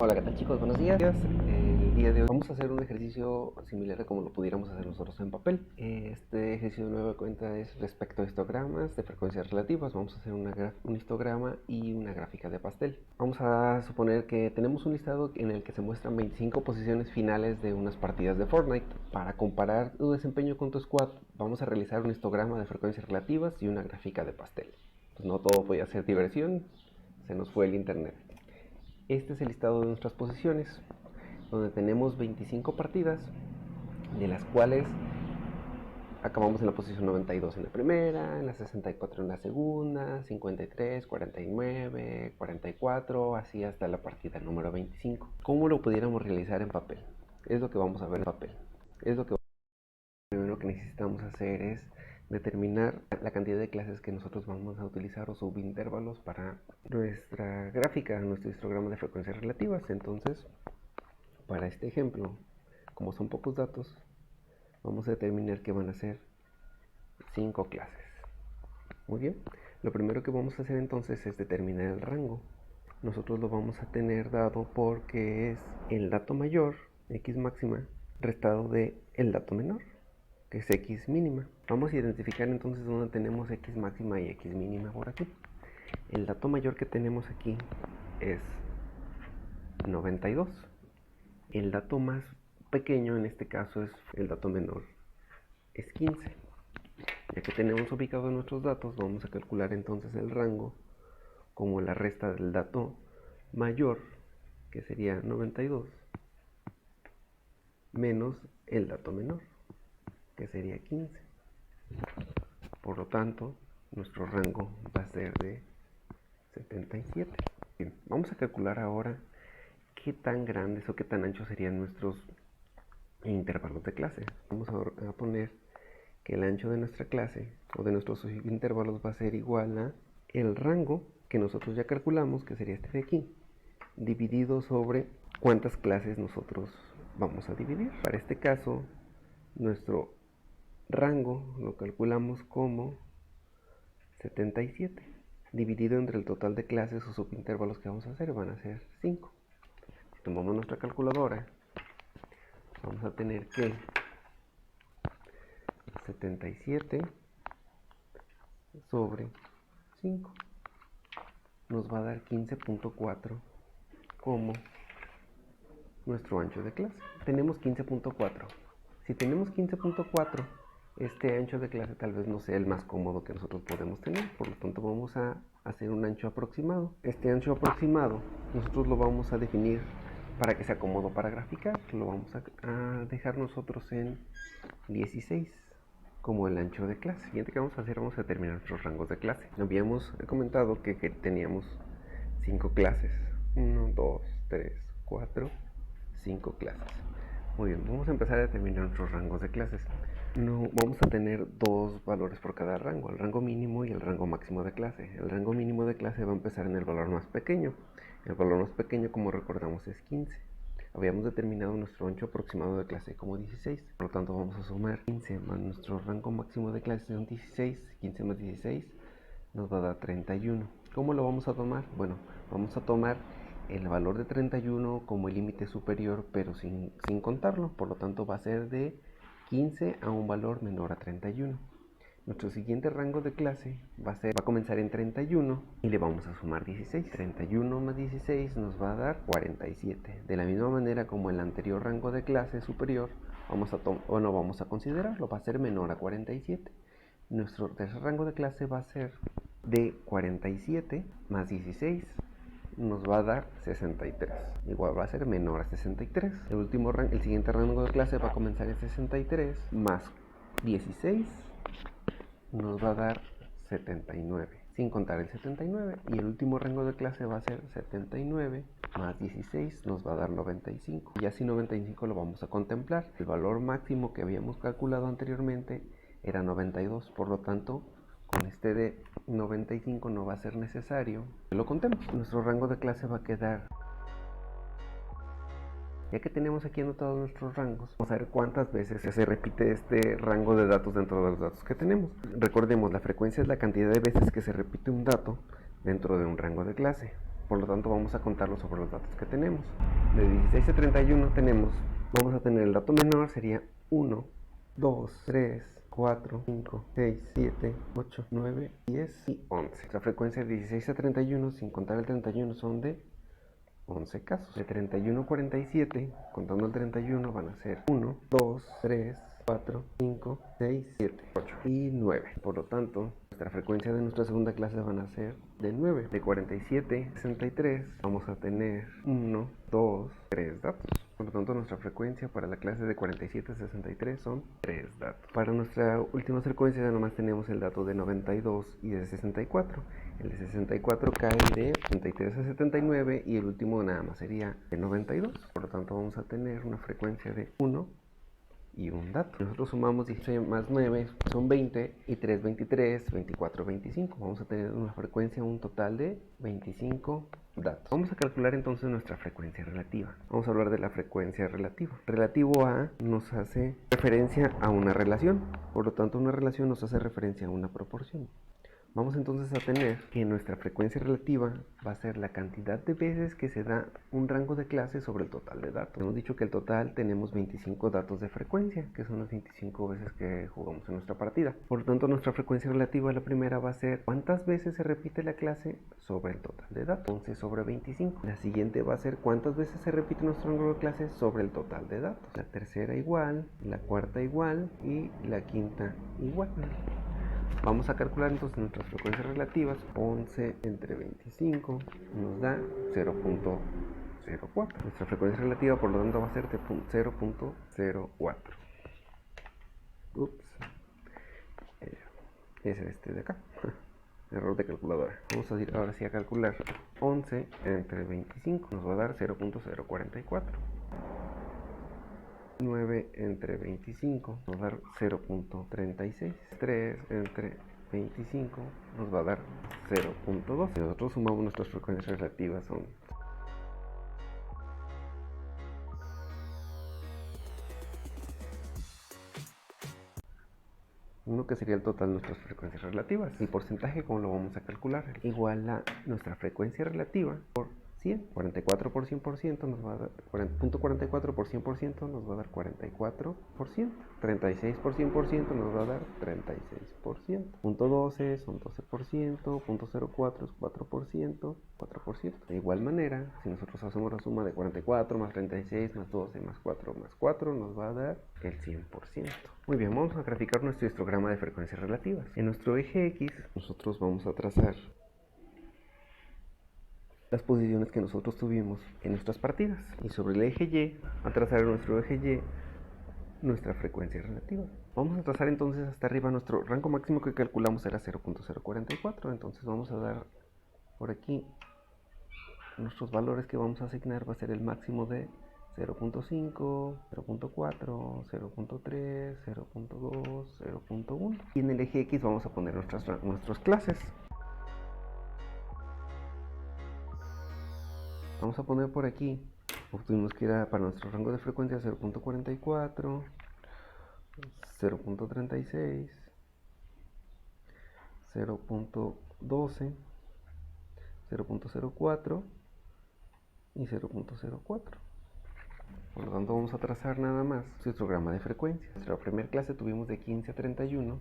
Hola, ¿qué tal chicos? Buenos días. El día de hoy vamos a hacer un ejercicio similar a como lo pudiéramos hacer nosotros en papel. Este ejercicio de nueva cuenta es respecto a histogramas de frecuencias relativas. Vamos a hacer un histograma y una gráfica de pastel. Vamos a suponer que tenemos un listado en el que se muestran 25 posiciones finales de unas partidas de Fortnite. Para comparar tu desempeño con tu squad, vamos a realizar un histograma de frecuencias relativas y una gráfica de pastel. Pues no todo podía ser diversión, se nos fue el internet. Este es el listado de nuestras posiciones, donde tenemos 25 partidas, de las cuales acabamos en la posición 92 en la primera, en la 64 en la segunda, 53, 49, 44, así hasta la partida número 25. ¿Cómo lo pudiéramos realizar en papel? Es lo que vamos a ver en papel. Es lo que primero que necesitamos hacer es determinar la cantidad de clases que nosotros vamos a utilizar o subintervalos para nuestra gráfica, nuestro histograma de frecuencias relativas. Entonces, para este ejemplo, como son pocos datos, vamos a determinar que van a ser 5 clases. Muy bien, lo primero que vamos a hacer entonces es determinar el rango. Nosotros lo vamos a tener dado porque es el dato mayor, x máxima, restado de el dato menor, que es x mínima. Vamos a identificar entonces dónde tenemos x máxima y x mínima por aquí. El dato mayor que tenemos aquí es 92. El dato más pequeño en este caso es el dato menor, es 15. Ya que tenemos ubicados nuestros datos, vamos a calcular entonces el rango como la resta del dato mayor, que sería 92, menos el dato menor, que sería 15. Por lo tanto, nuestro rango va a ser de 77. Bien, vamos a calcular ahora qué tan grandes o qué tan anchos serían nuestros intervalos de clase. Vamos a poner que el ancho de nuestra clase o de nuestros intervalos va a ser igual a el rango que nosotros ya calculamos, que sería este de aquí, dividido sobre cuántas clases nosotros vamos a dividir. Para este caso, nuestro rango lo calculamos como 77, dividido entre el total de clases o subintervalos que vamos a hacer, van a ser 5. Si tomamos nuestra calculadora, vamos a tener que 77 sobre 5 nos va a dar 15.4 como nuestro ancho de clase. Tenemos 15.4. Si tenemos 15.4, este ancho de clase tal vez no sea el más cómodo que nosotros podemos tener. Por lo tanto, vamos a hacer un ancho aproximado. Este ancho aproximado nosotros lo vamos a definir para que sea cómodo para graficar. Lo vamos a dejar nosotros en 16 como el ancho de clase. Siguiente que vamos a hacer, vamos a determinar nuestros rangos de clase. Habíamos comentado que teníamos 5 clases. 1, 2, 3, 4, 5 clases. Muy bien, vamos a empezar a determinar nuestros rangos de clases. No, vamos a tener dos valores por cada rango, el rango mínimo y el rango máximo de clase. El rango mínimo de clase va a empezar en el valor más pequeño. El valor más pequeño, como recordamos, es 15. Habíamos determinado nuestro ancho aproximado de clase como 16. Por lo tanto, vamos a sumar 15 más nuestro rango máximo de clase son 16. 15 más 16 nos va a dar 31. ¿Cómo lo vamos a tomar? Bueno, vamos a tomar el valor de 31 como el límite superior, pero sin contarlo. Por lo tanto, va a ser de 15 a un valor menor a 31. Nuestro siguiente rango de clase va a comenzar en 31 y le vamos a sumar 16. 31 más 16 nos va a dar 47. De la misma manera como el anterior rango de clase superior, no vamos a considerarlo, va a ser menor a 47. Nuestro tercer rango de clase va a ser de 47 más 16 nos va a dar 63. Igual va a ser menor a 63. El siguiente rango de clase va a comenzar en 63 más 16 nos va a dar 79, sin contar el 79. Y el último rango de clase va a ser 79 más 16 nos va a dar 95. Y así 95 lo vamos a contemplar. El valor máximo que habíamos calculado anteriormente era 92, por lo tanto con este de 95 no va a ser necesario que lo contemos. Nuestro rango de clase va a quedar. Ya que tenemos aquí anotados nuestros rangos, vamos a ver cuántas veces se repite este rango de datos dentro de los datos que tenemos. Recordemos, la frecuencia es la cantidad de veces que se repite un dato dentro de un rango de clase. por lo tanto vamos a contarlo sobre los datos que tenemos. De 16 a 31 vamos a tener el dato menor, sería 1, 2, 3, 4, 5, 6, 7, 8, 9, 10 y 11. La frecuencia de 16 a 31, sin contar el 31, son de 11 casos. De 31 a 47, contando el 31, van a ser 1, 2, 3, 4, 5, 6, 7, 8 y 9. Por lo tanto, nuestra frecuencia de nuestra segunda clase van a ser de 9. De 47 a 63 vamos a tener 1, 2, 3 datos. Por lo tanto, nuestra frecuencia para la clase de 47 a 63 son 3 datos. Para nuestra última frecuencia ya nomás tenemos el dato de 92 y de 64. El de 64 cae de 33 a 79 y el último nada más sería de 92. Por lo tanto, vamos a tener una frecuencia de 1 y un dato. Nosotros sumamos 16 más 9 son 20 y 3 23, 24 25. Vamos a tener una frecuencia, un total de 25 datos. Vamos a calcular entonces nuestra frecuencia relativa. Vamos a hablar de la frecuencia relativa. Relativo a nos hace referencia a una relación. Por lo tanto, una relación nos hace referencia a una proporción. Vamos entonces a tener que nuestra frecuencia relativa va a ser la cantidad de veces que se da un rango de clase sobre el total de datos. Hemos dicho que el total tenemos 25 datos de frecuencia, que son las 25 veces que jugamos en nuestra partida. Por lo tanto, nuestra frecuencia relativa, la primera, va a ser cuántas veces se repite la clase sobre el total de datos, 11 sobre 25. La siguiente va a ser cuántas veces se repite nuestro rango de clase sobre el total de datos. La tercera igual, la cuarta igual y la quinta igual. Vamos a calcular entonces nuestras frecuencias relativas. 11 entre 25 nos da 0.04. Nuestra frecuencia relativa, por lo tanto, va a ser de 0.04. Ups. Es este de acá. Error de calculadora. Vamos a ir ahora sí a calcular. 11 entre 25 nos va a dar 0.044. 9 entre 25 nos va a dar 0.36. 3 entre 25 nos va a dar 0.2. Si nosotros sumamos nuestras frecuencias relativas son uno, que sería el total de nuestras frecuencias relativas. El porcentaje, ¿cómo lo vamos a calcular? Igual a nuestra frecuencia relativa por 100. 44 por 100% nos va a dar 40.44 por 100% nos va a dar 44%. 36 por 100% nos va a dar 36%. Punto 12 son 12%. Punto 04 es 4%. 4%. De igual manera, si nosotros hacemos la suma de 44 más 36 más 12 más 4 más 4 nos va a dar el 100%. Muy bien, vamos a graficar nuestro histograma de frecuencias relativas. En nuestro eje X nosotros vamos a trazar las posiciones que nosotros tuvimos en nuestras partidas, y sobre el eje Y, a trazar nuestro eje Y, nuestra frecuencia relativa. Vamos a trazar entonces hasta arriba. Nuestro rango máximo que calculamos era 0.044, entonces vamos a dar por aquí nuestros valores que vamos a asignar. Va a ser el máximo de 0.5, 0.4, 0.3, 0.2, 0.1, y en el eje X vamos a poner nuestras clases. Vamos a poner por aquí, obtuvimos que era para nuestro rango de frecuencia 0.44, 0.36, 0.12, 0.04 y 0.04. Por lo tanto, vamos a trazar nada más su histograma de frecuencia. En nuestra primera clase tuvimos de 15 a 31,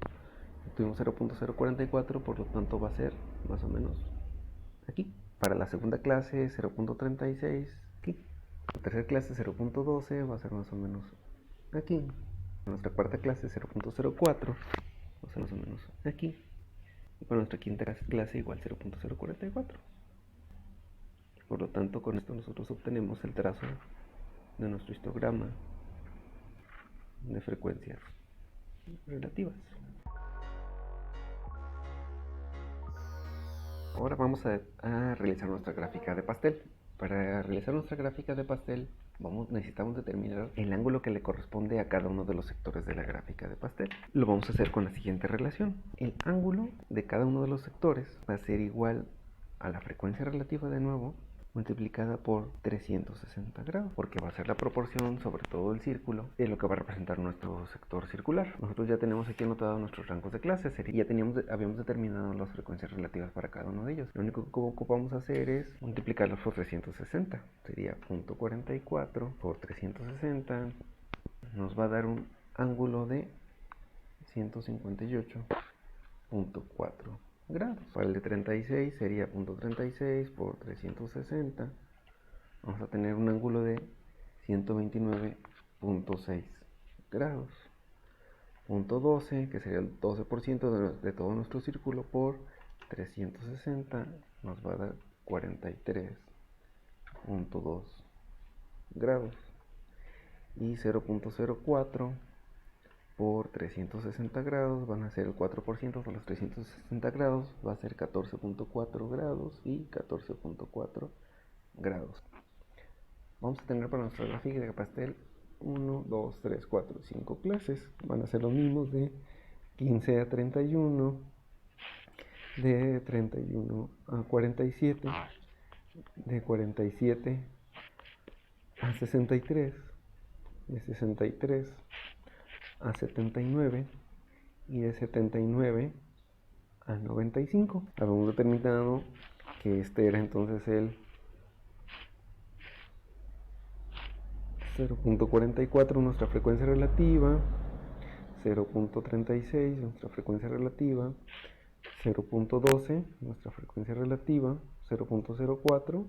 tuvimos 0.044, por lo tanto va a ser más o menos aquí. Para la segunda clase 0.36 aquí. La tercera clase 0.12 va a ser más o menos aquí. Para nuestra cuarta clase 0.04 va a ser más o menos aquí. Y para nuestra quinta clase igual 0.044. Por lo tanto, con esto nosotros obtenemos el trazo de nuestro histograma de frecuencias relativas. Ahora vamos a realizar nuestra gráfica de pastel. Para realizar nuestra gráfica de pastel necesitamos determinar el ángulo que le corresponde a cada uno de los sectores de la gráfica de pastel. Lo vamos a hacer con la siguiente relación. El ángulo de cada uno de los sectores va a ser igual a la frecuencia relativa de nuevo multiplicada por 360 grados, porque va a ser la proporción sobre todo el círculo de lo que va a representar nuestro sector circular. Nosotros ya tenemos aquí anotados nuestros rangos de clases, ya habíamos determinado las frecuencias relativas para cada uno de ellos. Lo único que ocupamos hacer es multiplicarlos por 360, sería 0.44 por 360, nos va a dar un ángulo de 158.4 grados. Para el de 36 sería 0.36 por 360. Vamos a tener un ángulo de 129.6 grados. Punto 12, que sería el 12% de todo nuestro círculo, por 360 nos va a dar 43.2 grados. Y 0.04 por 360 grados van a ser el 4% de los 360 grados, va a ser 14.4 grados y 14.4 grados. Vamos a tener para nuestra gráfica de pastel 1, 2, 3, 4, 5 clases. Van a ser los mismos de 15 a 31, de 31 a 47, de 47 a 63, de 63 a 79 y de 79 a 95. Habíamos determinado que este era entonces el 0.44 nuestra frecuencia relativa, 0.36 nuestra frecuencia relativa, 0.12 nuestra frecuencia relativa, 0.04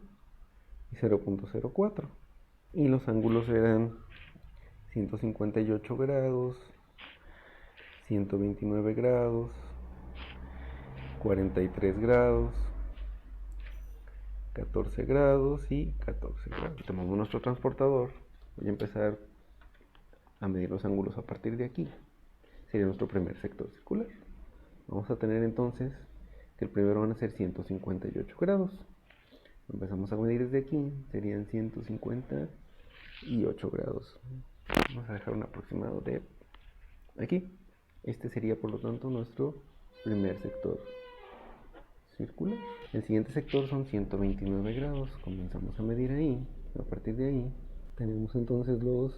y 0.04. Y los ángulos eran 158 grados, 129 grados, 43 grados, 14 grados y 14 grados. Tomamos nuestro transportador. Voy a empezar a medir los ángulos a partir de aquí. Sería nuestro primer sector circular. Vamos a tener entonces que el primero van a ser 158 grados. Empezamos a medir desde aquí, serían 158 grados. Vamos a dejar un aproximado de aquí. Este sería por lo tanto nuestro primer sector circular. El siguiente sector son 129 grados. Comenzamos a medir ahí. A partir de ahí tenemos entonces los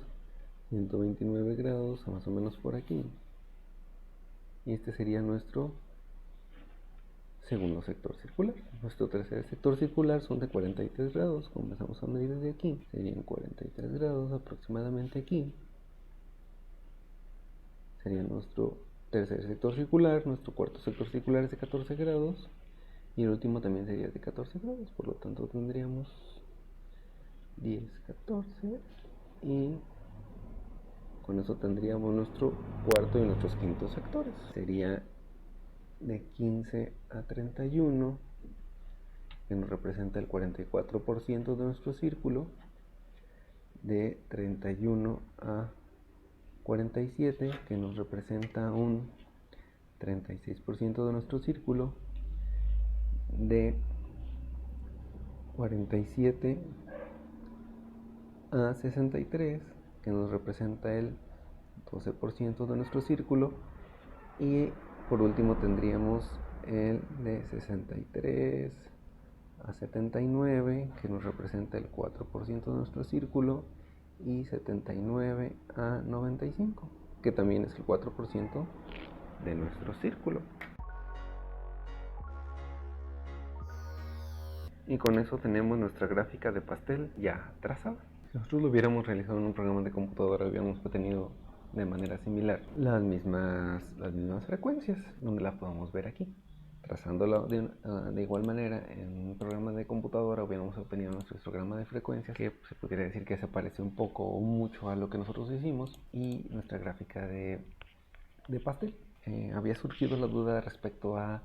129 grados más o menos por aquí. Y este sería nuestro segundo sector circular. Nuestro tercer sector circular son de 43 grados. Comenzamos a medir desde aquí. Serían 43 grados aproximadamente aquí. Sería nuestro tercer sector circular. Nuestro cuarto sector circular es de 14 grados. Y el último también sería de 14 grados. Por lo tanto tendríamos 10, 14 y con eso tendríamos nuestro cuarto y nuestros quintos sectores. Sería de 15 a 31, que nos representa el 44% de nuestro círculo, de 31 a 47, que nos representa un 36% de nuestro círculo, de 47 a 63, que nos representa el 12% de nuestro círculo, y por último tendríamos el de 63 a 79, que nos representa el 4% de nuestro círculo, y 79 a 95, que también es el 4% de nuestro círculo. Y con eso tenemos nuestra gráfica de pastel ya trazada. Si nosotros lo hubiéramos realizado en un programa de computadora, hubiéramos obtenido de manera similar las mismas frecuencias, donde la podemos ver aquí. Trazándola de igual manera en un programa de computadora, hubiéramos obtenido nuestro histograma de frecuencias, que se pudiera decir que se parece un poco o mucho a lo que nosotros hicimos, y nuestra gráfica de pastel. Había surgido la duda respecto a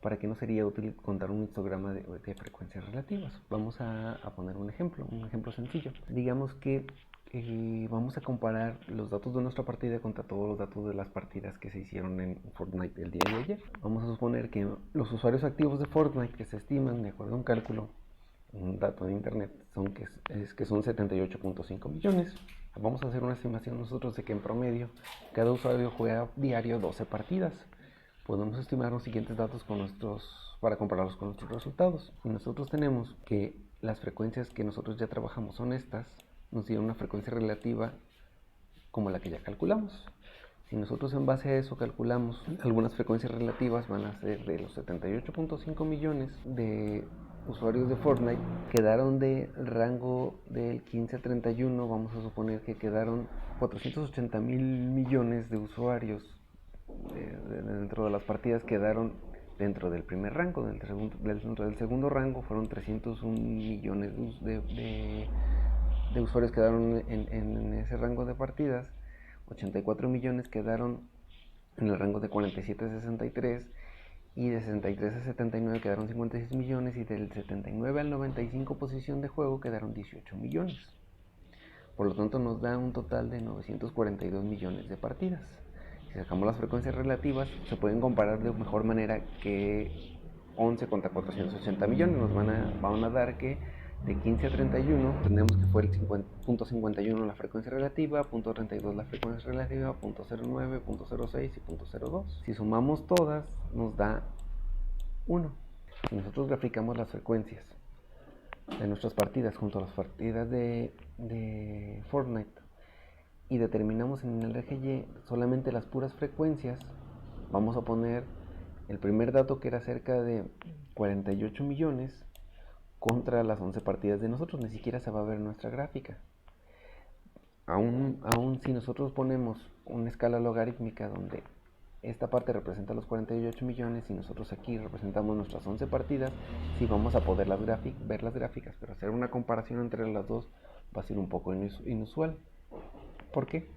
para qué no sería útil contar un histograma de frecuencias relativas. Vamos a poner un ejemplo sencillo. Digamos que vamos a comparar los datos de nuestra partida contra todos los datos de las partidas que se hicieron en Fortnite el día de ayer. Vamos a suponer que los usuarios activos de Fortnite, que se estiman de acuerdo a un cálculo, un dato de internet, son 78.5 millones. Vamos a hacer una estimación nosotros de que en promedio cada usuario juega diario 12 partidas. Podemos estimar los siguientes datos para compararlos con nuestros resultados. Y nosotros tenemos que las frecuencias que nosotros ya trabajamos son estas, nos dieron una frecuencia relativa como la que ya calculamos. Si nosotros en base a eso calculamos algunas frecuencias relativas, van a ser de los 78.5 millones de usuarios de Fortnite, quedaron de rango del 15 a 31, vamos a suponer que quedaron 480 mil millones de usuarios dentro de las partidas, quedaron dentro del primer rango. Dentro del segundo rango fueron 301 millones de usuarios quedaron en ese rango de partidas. 84 millones quedaron en el rango de 47 a 63, y de 63 a 79 quedaron 56 millones, y del 79 al 95 posición de juego quedaron 18 millones. Por lo tanto nos da un total de 942 millones de partidas. Si sacamos las frecuencias relativas, se pueden comparar de mejor manera que 11 contra 480 millones. Nos van a dar que de 15 a 31 tenemos que fue el 50.51 la frecuencia relativa, .32 la frecuencia relativa, .09, .06 y .02. Si sumamos todas, nos da 1. Si nosotros graficamos las frecuencias de nuestras partidas junto a las partidas de Fortnite y determinamos en el eje Y solamente las puras frecuencias, vamos a poner el primer dato, que era cerca de 48 millones, contra las 11 partidas de nosotros. Ni siquiera se va a ver nuestra gráfica. Aún si nosotros ponemos una escala logarítmica donde esta parte representa los 48 millones y nosotros aquí representamos nuestras 11 partidas, sí vamos a poder ver las gráficas, pero hacer una comparación entre las dos va a ser un poco inusual. ¿Por qué?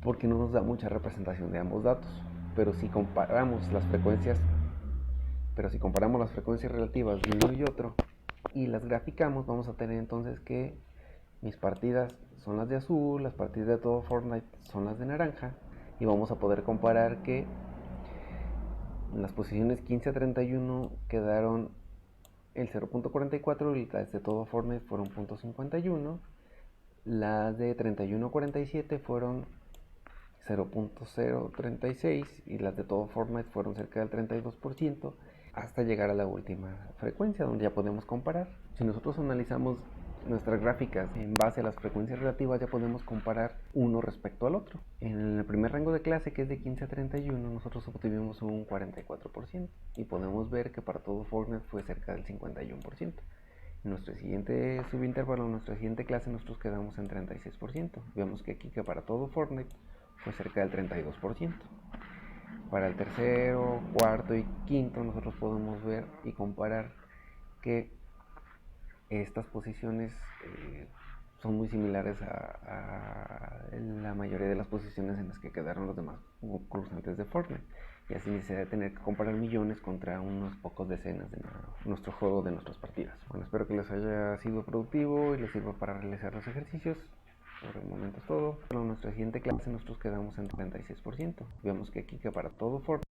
Porque no nos da mucha representación de ambos datos. Pero si comparamos las frecuencias relativas de uno y otro y las graficamos, vamos a tener entonces que mis partidas son las de azul, las partidas de todo Fortnite son las de naranja, y vamos a poder comparar que en las posiciones 15 a 31 quedaron el 0.44 y las de todo Fortnite fueron 0.51. Las de 31 a 47 fueron 0.036 y las de todo Fortnite fueron cerca del 32%, hasta llegar a la última frecuencia donde ya podemos comparar. Si nosotros analizamos nuestras gráficas en base a las frecuencias relativas, ya podemos comparar uno respecto al otro. En el primer rango de clase, que es de 15 a 31, nosotros obtuvimos un 44% y podemos ver que para todo Fortnite fue cerca del 51%. En nuestro siguiente subintervalo, en nuestra siguiente clase, nosotros quedamos en 36%. Vemos que aquí, que para todo Fortnite fue cerca del 32%. Para el tercero, cuarto y quinto, nosotros podemos ver y comparar que estas posiciones son muy similares a la mayoría de las posiciones en las que quedaron los demás concursantes de Fortnite. Y así necesidad de tener que comparar millones contra unos pocos decenas de nuestro juego, de nuestras partidas. Bueno, espero que les haya sido productivo y les sirva para realizar los ejercicios. Por el momento es todo. Para nuestra siguiente clase nosotros quedamos en 36%. Vemos que aquí, que para todo Fortnite